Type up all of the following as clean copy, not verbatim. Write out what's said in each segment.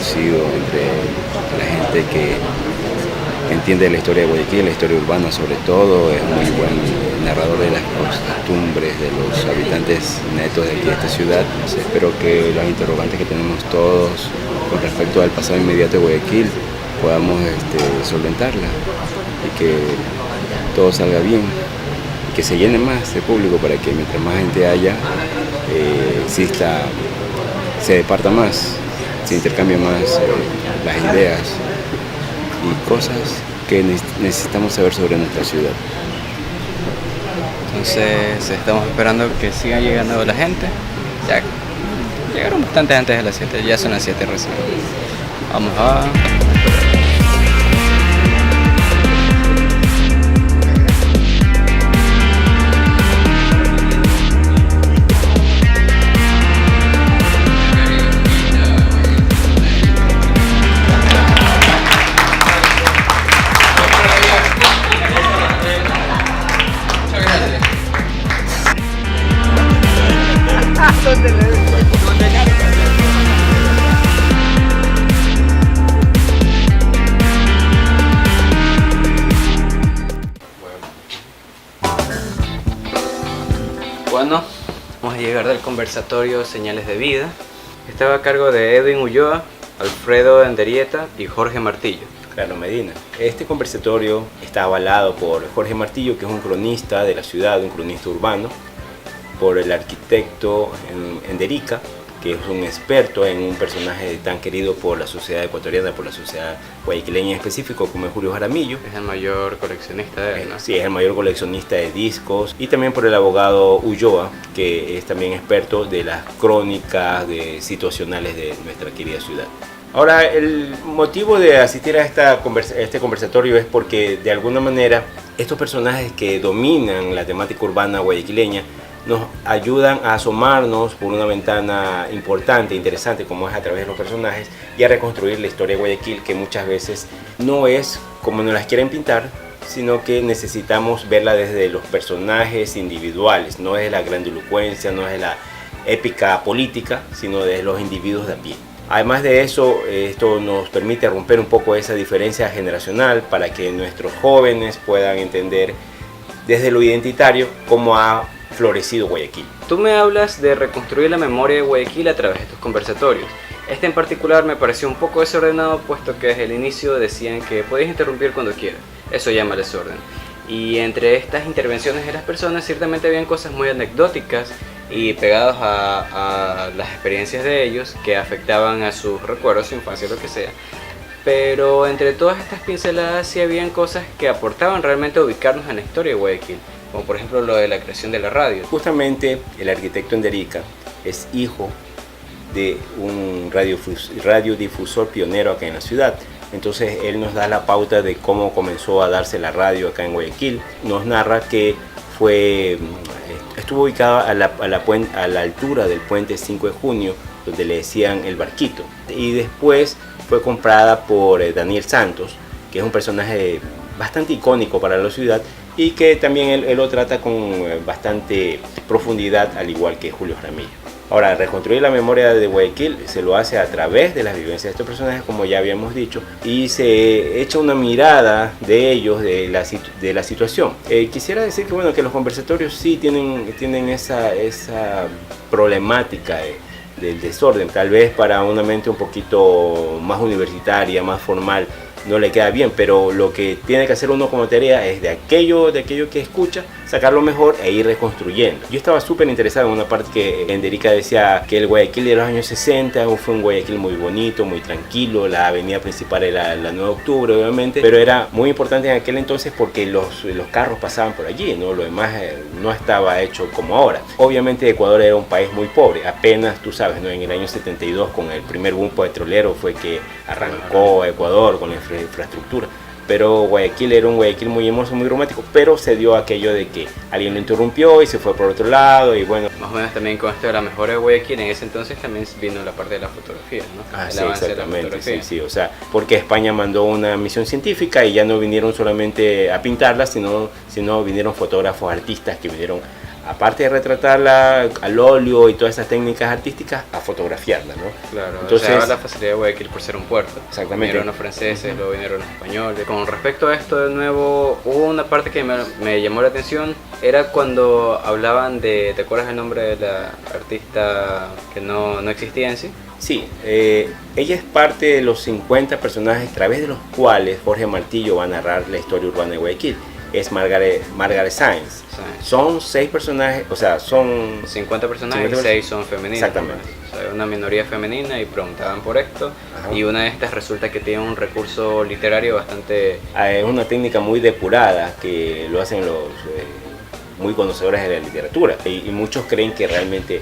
conocido entre la gente que entiende la historia de Guayaquil, la historia urbana sobre todo. Es muy buen narrador de las costumbres de los habitantes netos de aquí de esta ciudad. Entonces, espero que las interrogantes que tenemos todos con respecto al pasado inmediato de Guayaquil podamos solventarla y que todo salga bien y que se llene más de público para que mientras más gente haya, se departa más, se intercambien más las ideas y cosas que necesitamos saber sobre nuestra ciudad. Entonces estamos esperando que siga llegando la gente. Ya llegaron bastante antes de las 7, ya son las 7 recién. Vamos a... Bueno, vamos a llegar del conversatorio Señales de Vida. Estaba a cargo de Edwin Ulloa, Alfredo Enderieta y Jorge Martillo. Claro, Medina. Este conversatorio está avalado por Jorge Martillo, que es un cronista de la ciudad, un cronista urbano, por el arquitecto Enderica, que es un experto en un personaje tan querido por la sociedad ecuatoriana, por la sociedad guayaquileña en específico, como es Julio Jaramillo. Es el mayor coleccionista de él, ¿no? Sí, es el mayor coleccionista de discos. Y también por el abogado Ulloa, que es también experto de las crónicas situacionales de nuestra querida ciudad. Ahora, el motivo de asistir a este conversatorio es porque, de alguna manera, estos personajes que dominan la temática urbana guayaquileña nos ayudan a asomarnos por una ventana importante, interesante, como es a través de los personajes, y a reconstruir la historia de Guayaquil, que muchas veces no es como nos las quieren pintar, sino que necesitamos verla desde los personajes individuales, no es la grandilocuencia, no es la épica política, sino desde los individuos de a pie. Además de eso, esto nos permite romper un poco esa diferencia generacional para que nuestros jóvenes puedan entender desde lo identitario cómo ha florecido Guayaquil. Tú me hablas de reconstruir la memoria de Guayaquil a través de estos conversatorios. Este en particular me pareció un poco desordenado, puesto que desde el inicio decían que podías interrumpir cuando quieras. Eso llama desorden. Y entre estas intervenciones de las personas ciertamente habían cosas muy anecdóticas y pegados a las experiencias de ellos que afectaban a sus recuerdos, su infancia, lo que sea. Pero entre todas estas pinceladas sí habían cosas que aportaban realmente a ubicarnos en la historia de Guayaquil, como por ejemplo lo de la creación de la radio. Justamente el arquitecto Enderica es hijo de un radiodifusor pionero acá en la ciudad. Entonces él nos da la pauta de cómo comenzó a darse la radio acá en Guayaquil. Nos narra que estuvo ubicada a la altura del puente 5 de junio, donde le decían el Barquito. Y después fue comprada por Daniel Santos, que es un personaje bastante icónico para la ciudad y que también él lo trata con bastante profundidad, al igual que Julio Jaramillo. Ahora, reconstruir la memoria de Guayaquil se lo hace a través de las vivencias de estos personajes, como ya habíamos dicho, y se echa una mirada de ellos, de la situación. Quisiera decir que, bueno, que los conversatorios sí tienen esa problemática del desorden, tal vez para una mente un poquito más universitaria, más formal, no le queda bien, pero lo que tiene que hacer uno como tarea es de aquello que escucha, sacar lo mejor e ir reconstruyendo. Yo estaba súper interesado en una parte que Enderica decía que el Guayaquil de los años 60 fue un Guayaquil muy bonito, muy tranquilo, la avenida principal era la 9 de octubre obviamente, pero era muy importante en aquel entonces porque los carros pasaban por allí, ¿no? Lo demás no estaba hecho como ahora. Obviamente Ecuador era un país muy pobre, apenas, tú sabes, ¿no? En el año 72 con el primer boom petrolero fue que arrancó Ecuador con la infraestructura, pero Guayaquil era un Guayaquil muy hermoso, muy romántico, pero se dio aquello de que alguien lo interrumpió y se fue por otro lado y bueno. Más o menos también con esto de la mejora de Guayaquil, en ese entonces también vino la parte de la fotografía, ¿no? Ah, sí, exactamente, sí, o sea, porque España mandó una misión científica y ya no vinieron solamente a pintarla, sino vinieron fotógrafos, artistas que vinieron aparte de retratarla al óleo y todas esas técnicas artísticas, a fotografiarla, ¿no? Claro, entonces, o sea, la facilidad de Guayaquil por ser un puerto. Exactamente. Vinieron los franceses, luego vinieron los españoles. Con respecto a esto, de nuevo, hubo una parte que me llamó la atención, era cuando hablaban de, ¿te acuerdas el nombre de la artista que no existía en sí? Sí, ella es parte de los 50 personajes a través de los cuales Jorge Martillo va a narrar la historia urbana de Guayaquil. Es Margaret Sáenz. Son 6 personajes, o sea, son 50 personajes y 6 son femeninas. Exactamente. O sea, una minoría femenina y preguntaban por esto. Ajá. Y una de estas resulta que tiene un recurso literario bastante... Es una técnica muy depurada que lo hacen los muy conocedores de la literatura. Y muchos creen que realmente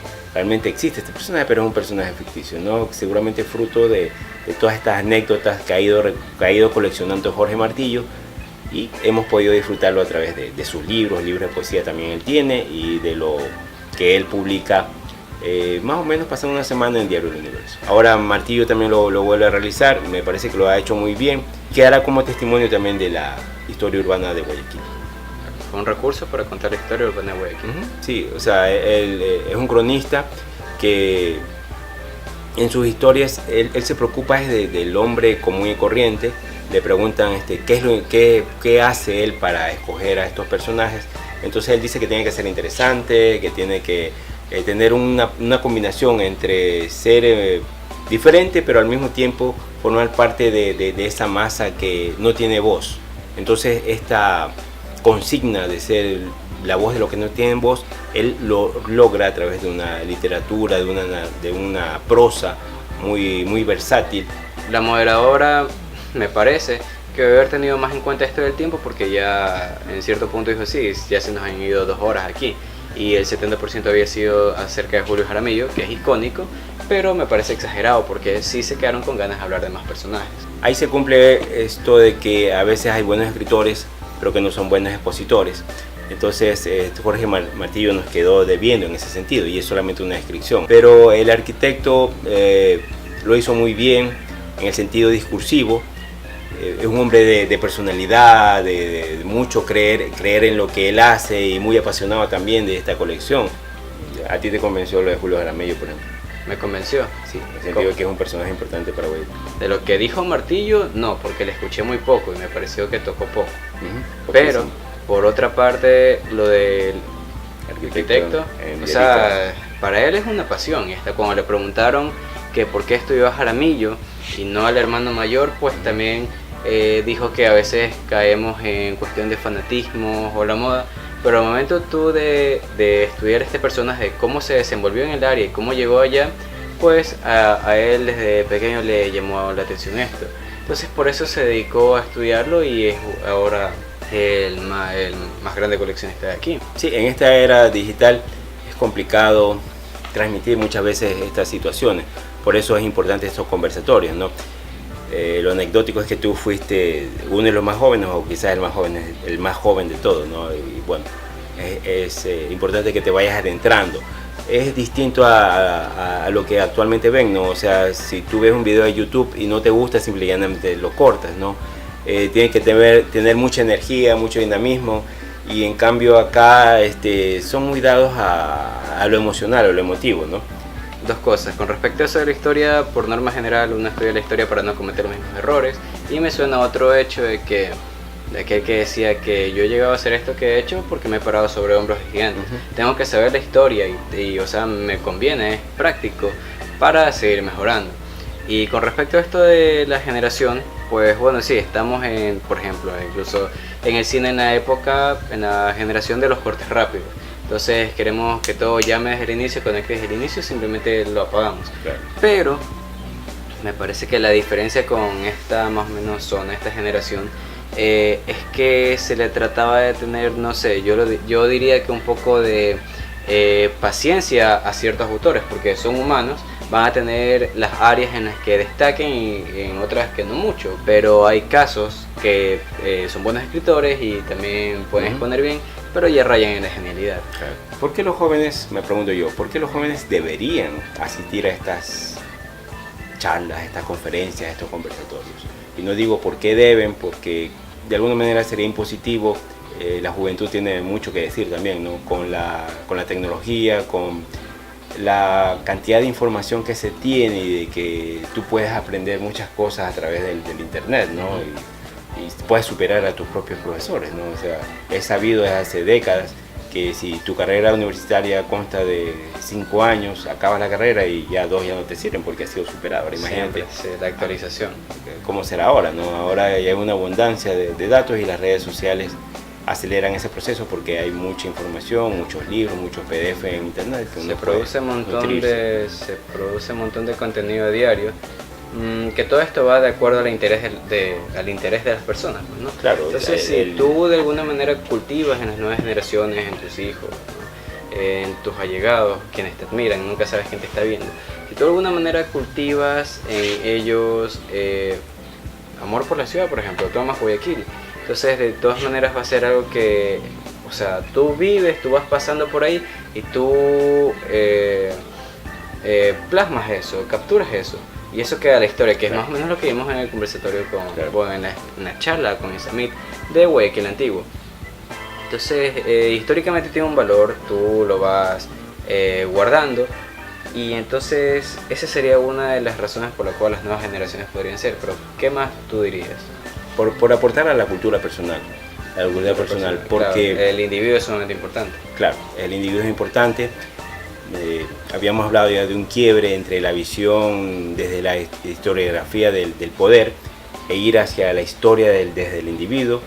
existe este personaje, pero es un personaje ficticio, ¿no? Seguramente fruto de todas estas anécdotas que ha ido coleccionando Jorge Martillo. Y hemos podido disfrutarlo a través de sus libros de poesía también él tiene, y de lo que él publica más o menos pasando una semana en Diario del Universo. Ahora Martillo también lo vuelve a realizar, me parece que lo ha hecho muy bien, quedará como testimonio también de la historia urbana de Guayaquil. Fue un recurso para contar la historia urbana de Guayaquil. Sí, o sea, él es un cronista que en sus historias él se preocupa del hombre común y corriente. Le preguntan qué hace él para escoger a estos personajes. Entonces él dice que tiene que ser interesante, que tiene que tener una combinación entre ser diferente, pero al mismo tiempo formar parte de esa masa que no tiene voz. Entonces esta consigna de ser la voz de los que no tienen voz, él lo logra a través de una literatura, de una prosa muy versátil. La moderadora, me parece que debe haber tenido más en cuenta esto del tiempo, porque ya en cierto punto dijo, sí, ya se nos han ido 2 horas aquí, y el 70% había sido acerca de Julio Jaramillo, que es icónico, pero me parece exagerado porque sí se quedaron con ganas de hablar de más personajes. Ahí se cumple esto de que a veces hay buenos escritores, pero que no son buenos expositores. Entonces Jorge Martillo nos quedó debiendo en ese sentido, y es solamente una descripción. Pero el arquitecto lo hizo muy bien en el sentido discursivo. Es un hombre de personalidad, de mucho creer en lo que él hace, y muy apasionado también de esta colección. ¿A ti te convenció lo de Julio Jaramillo, por ejemplo? Me convenció. Sí, en el sentido de que es un personaje importante para Guayaquil. De lo que dijo Martillo, no, porque le escuché muy poco y me pareció que tocó poco. Pero, por otra parte, lo del arquitecto, o sea, para él es una pasión. Y hasta cuando le preguntaron que por qué estudió a Jaramillo y no al hermano mayor, pues también dijo que a veces caemos en cuestión de fanatismo o la moda, pero al momento tú de estudiar este personaje, cómo se desenvolvió en el área y cómo llegó allá, pues a él desde pequeño le llamó la atención esto. Entonces por eso se dedicó a estudiarlo y es ahora el más grande coleccionista de aquí. Sí, en esta era digital es complicado transmitir muchas veces estas situaciones, por eso es importante estos conversatorios, ¿no? Lo anecdótico es que tú fuiste uno de los más jóvenes, o quizás el más joven de todos, ¿no? Y bueno, es importante que te vayas adentrando. Es distinto a lo que actualmente ven, ¿no? O sea, si tú ves un video de YouTube y no te gusta, simplemente lo cortas, ¿no? Tienes que tener mucha energía, mucho dinamismo, y en cambio acá son muy dados a lo emocional, a lo emotivo, ¿no? Dos cosas, con respecto a eso de la historia, por norma general uno estudia la historia para no cometer los mismos errores, y me suena otro hecho de aquel que decía que yo he llegado a hacer esto que he hecho porque me he parado sobre hombros gigantes. Tengo que saber la historia y o sea, me conviene, es práctico para seguir mejorando. Y con respecto a esto de la generación, pues bueno, sí, estamos por ejemplo, incluso en el cine en la generación de los cortes rápidos. Entonces queremos que todo llame desde el inicio, conecte desde el inicio, simplemente lo apagamos. Claro. Pero me parece que la diferencia con esta más o menos zona, esta generación, es que se le trataba de tener, no sé, yo diría que un poco de paciencia a ciertos autores, porque son humanos, van a tener las áreas en las que destaquen y en otras que no mucho, pero hay casos que son buenos escritores y también pueden exponer bien, pero ya rayan en la genialidad. Claro. ¿Por qué los jóvenes, me pregunto yo, por qué los jóvenes deberían asistir a estas charlas, estas conferencias, estos conversatorios? Y no digo por qué deben, porque de alguna manera sería impositivo la juventud tiene mucho que decir también, ¿no? Con la tecnología, con la cantidad de información que se tiene y de que tú puedes aprender muchas cosas a través del internet, ¿no? Y puedes superar a tus propios profesores, ¿no? O sea, es sabido desde hace décadas que si tu carrera universitaria consta de 5 años, acabas la carrera y ya 2 ya no te sirven porque has sido superado. Ahora imagínate la actualización. Cómo será ahora, ¿no? Ahora hay una abundancia de datos y las redes sociales aceleran ese proceso porque hay mucha información, muchos libros, muchos PDF en internet. Que se produce un montón de contenido diario, que todo esto va de acuerdo al interés de las personas, ¿no? Claro. Entonces, si tú de alguna manera cultivas en las nuevas generaciones, en tus hijos, ¿no? En tus allegados, quienes te admiran, nunca sabes quién te está viendo, si tú de alguna manera cultivas en ellos amor por la ciudad, por ejemplo, tú amas Guayaquil, entonces de todas maneras va a ser algo que, o sea, tú vives, tú vas pasando por ahí y tú plasmas eso, capturas eso. Y eso queda la historia, que es más o menos lo que vimos en el conversatorio bueno, en la charla con Isamit de Guayaquil Antiguo. Entonces, históricamente tiene un valor, tú lo vas guardando, y entonces esa sería una de las razones por las cuales las nuevas generaciones podrían ser. Pero, ¿qué más tú dirías? Por aportar a la cultura personal. A la cultura personal, porque claro, el individuo es sumamente importante. Claro, el individuo es importante. Habíamos hablado ya de un quiebre entre la visión desde la historiografía del poder e ir hacia la historia desde el individuo.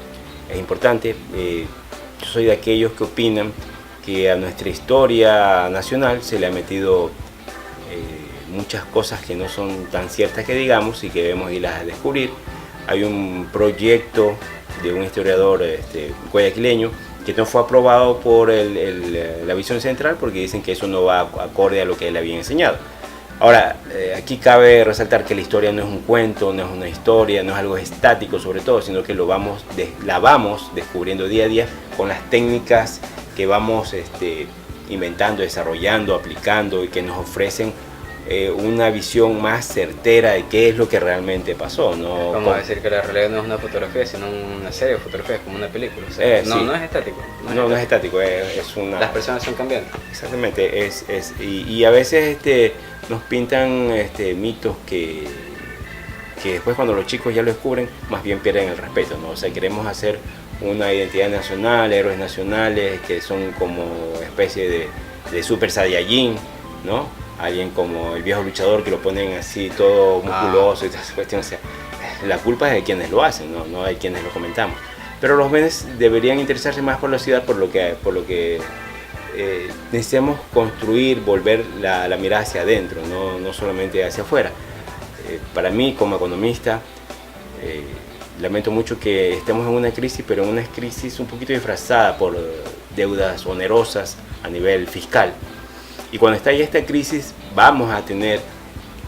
Es importante. Yo soy de aquellos que opinan que a nuestra historia nacional se le ha metido muchas cosas que no son tan ciertas que digamos y que debemos irlas a descubrir. Hay un proyecto de un historiador guayaquileño que no fue aprobado por la visión central porque dicen que eso no va acorde a lo que él había enseñado. Ahora, aquí cabe resaltar que la historia no es un cuento, no es una historia, no es algo estático sobre todo, sino que la vamos descubriendo día a día con las técnicas que vamos inventando, desarrollando, aplicando y que nos ofrecen una visión más certera de qué es lo que realmente pasó, ¿no? Vamos a decir que la realidad no es una fotografía, sino una serie de fotografías, como una película. O sea, sí. No es estático. No es estático, es una... Las personas son cambiantes. Exactamente, y a veces nos pintan mitos que después cuando los chicos ya lo descubren, más bien pierden el respeto, ¿no? O sea, queremos hacer una identidad nacional, héroes nacionales que son como especie de super saiyajin, ¿no? Alguien como el viejo luchador que lo ponen así todo musculoso y todas esas cuestiones. O sea, la culpa es de quienes lo hacen, no de quienes lo comentamos. Pero los jóvenes deberían interesarse más por la ciudad, por lo que necesitamos construir, volver la mirada hacia adentro, no solamente hacia afuera. Para mí, como economista, lamento mucho que estemos en una crisis, pero en una crisis un poquito disfrazada por deudas onerosas a nivel fiscal. Y cuando estalle esta crisis, vamos a tener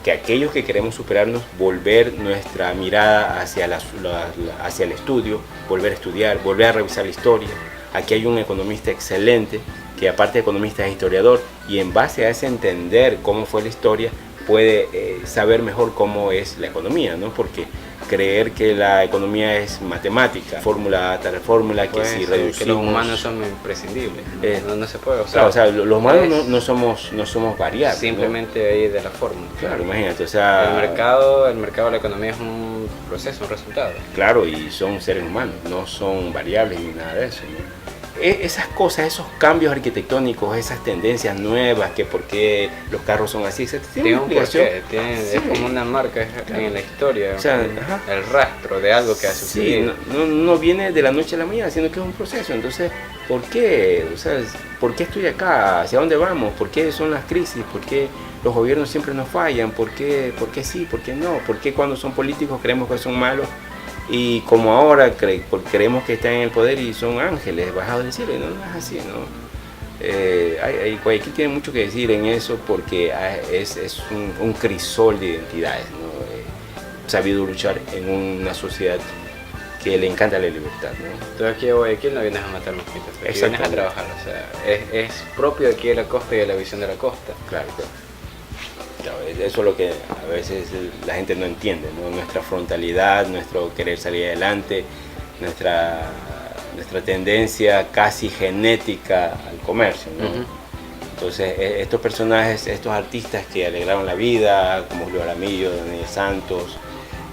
que aquellos que queremos superarnos, volver nuestra mirada hacia el estudio, volver a estudiar, volver a revisar la historia. Aquí hay un economista excelente, que aparte de economista es historiador, y en base a ese entender cómo fue la historia, puede saber mejor cómo es la economía, ¿no? Porque creer que la economía es matemática, fórmula tras fórmula, que si reducimos... Que los humanos son imprescindibles, no se puede. Claro, o sea, los humanos no somos variables. Simplemente ¿no? Ahí de la fórmula. Claro, imagínate, o sea... El mercado de la economía es un proceso, un resultado. Claro, y son seres humanos, no son variables ni nada de eso, ¿no? Esas cosas, esos cambios arquitectónicos, esas tendencias nuevas, que por qué los carros son así, tiene una explicación. Es como una marca en la historia, o sea, el rastro de algo que ha sucedido. Sí, no viene de la noche a la mañana, sino que es un proceso. Entonces, ¿por qué? O sea, ¿por qué estoy acá? ¿Hacia dónde vamos? ¿Por qué son las crisis? ¿Por qué los gobiernos siempre nos fallan? ¿Por qué sí? ¿Por qué no? ¿Por qué cuando son políticos creemos que son malos? Y como ahora creemos que están en el poder y son ángeles bajados del cielo, y no es así, ¿no? Guayaquil tiene mucho que decir en eso porque es un crisol de identidades, ¿no? Sabido luchar en una sociedad que le encanta la libertad, ¿no? Tú aquí a Guayaquil no vienes a matar mosquitos, aquí vienes a trabajar, o sea, es propio de aquí de la costa y de la visión de la costa. Claro. Eso es lo que a veces la gente nuestra frontalidad, nuestro querer salir adelante, nuestra tendencia casi genética al comercio, ¿no? Entonces, estos personajes, estos artistas que alegraron la vida, como Julio Jaramillo, Daniel Santos,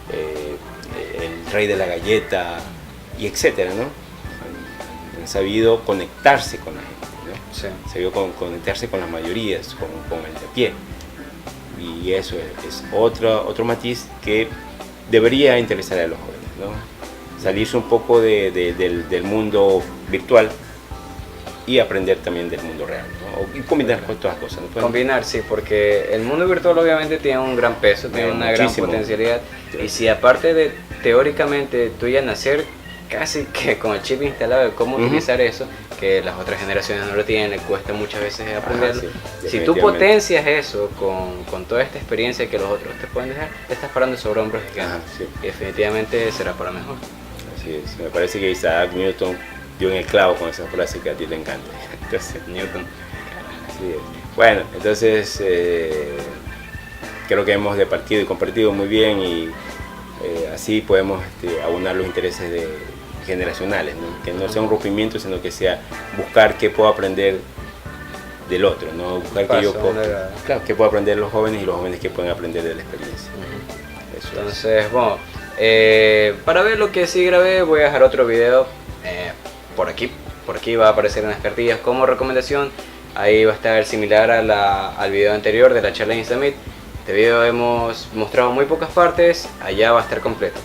el Rey de la Galleta, y etcétera, ¿no? Han sabido conectarse con la gente, ¿no? Sí. Han sabido conectarse con las mayorías, con el de a pie. Y eso es otro matiz que debería interesar a los jóvenes, ¿no? Salirse un poco del mundo virtual y aprender también del mundo real, ¿no? Y combinar con todas las cosas, ¿no? Combinar, sí, porque el mundo virtual obviamente tiene un gran peso, tiene una gran potencialidad. Sí. Y si aparte de teóricamente tú ya nacer casi que con el chip instalado de cómo utilizar eso, que las otras generaciones no lo tienen, les cuesta muchas veces aprenderlo. Sí, si tú potencias eso con toda esta experiencia que los otros te pueden dejar, te estás parando sobre hombros gigantes. Sí. Y definitivamente será para mejor. Así es, me parece que Isaac Newton dio en el clavo con esa frase que a ti te encanta. Entonces, Newton. Así es. Bueno, entonces creo que hemos departido y compartido muy bien y así podemos aunar los intereses generacionales, ¿no? Que no sea un rompimiento, sino que sea buscar qué puedo aprender del otro, ¿no? Buscar qué puedo aprender los jóvenes y los jóvenes que pueden aprender de la experiencia. Eso entonces, bueno, para ver lo que sí grabé voy a dejar otro video por aquí va a aparecer en las cartillas como recomendación. Ahí va a estar similar al video anterior de la charla en Instamit. Este video hemos mostrado muy pocas partes, allá va a estar completo.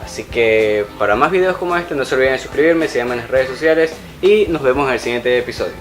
Así que para más videos como este no se olviden de suscribirme, síganme en las redes sociales y nos vemos en el siguiente episodio.